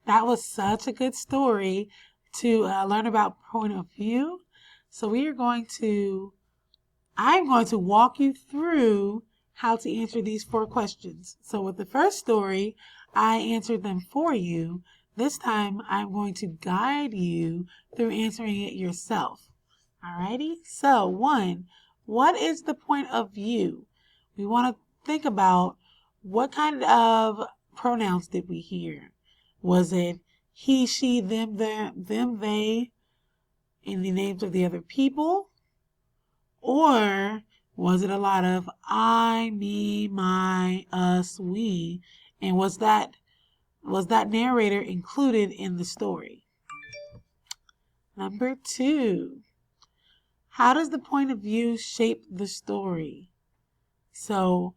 That was such a good story to learn about point of view. So I'm going to walk you through how to answer these 4 questions. So with the first story, I answered them for you. This time, I'm going to guide you through answering it yourself. Alrighty? So 1, what is the point of view? We want to think about what kind of pronouns did we hear? Was it he, she, them, they, in the names of the other people? Or was it a lot of I, me, my, us, we? And was that narrator included in the story? Number 2, how does the point of view shape the story? So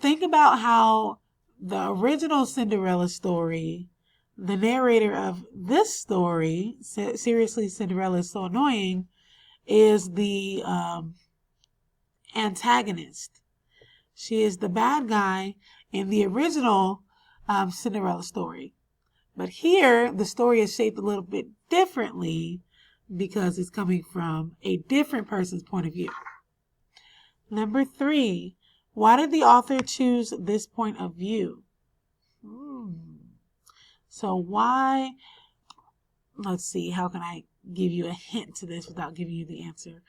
think about how the original Cinderella story, the narrator of this story, Seriously Cinderella is So Annoying, is the antagonist. She is the bad guy in the original Cinderella story. But here, the story is shaped a little bit differently because it's coming from a different person's point of view. Number 3, why did the author choose this point of view? So why, let's see, how can I give you a hint to this without giving you the answer?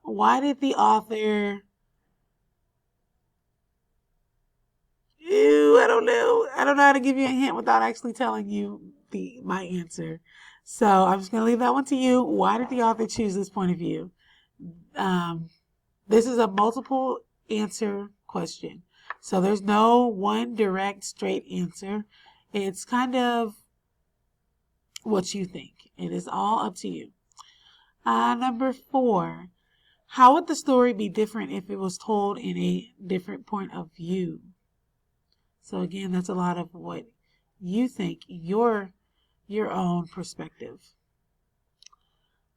Why did the author, I don't know how to give you a hint without actually telling you my answer. So I'm just going to leave that one to you. Why did the author choose this point of view? This is a multiple answer question. So there's no one direct, straight answer. It's kind of what you think. It is all up to you. Number 4, how would the story be different if it was told in a different point of view? So again, that's a lot of what you think, your own perspective.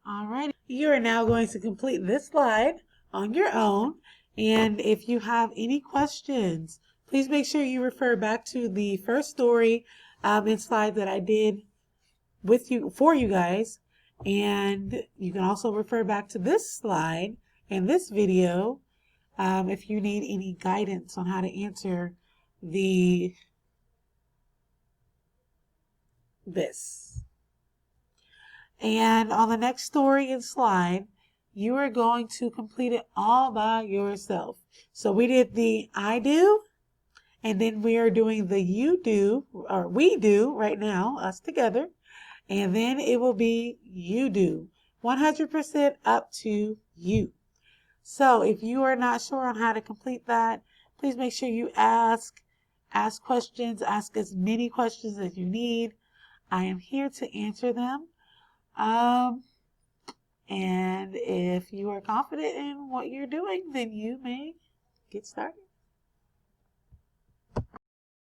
All right, you are now going to complete this slide on your own. And if you have any questions, please make sure you refer back to the first story and slide that I did for you guys. And you can also refer back to this slide and this video if you need any guidance on how to answer this. And on the next story and slide, you are going to complete it all by yourself. So we did the I do, and then we are doing the you do, or we do right now, us together. And then it will be you do, 100% up to you. So if you are not sure on how to complete that, please make sure you ask questions, ask as many questions as you need. I am here to answer them. And if you are confident in what you're doing, then you may get started.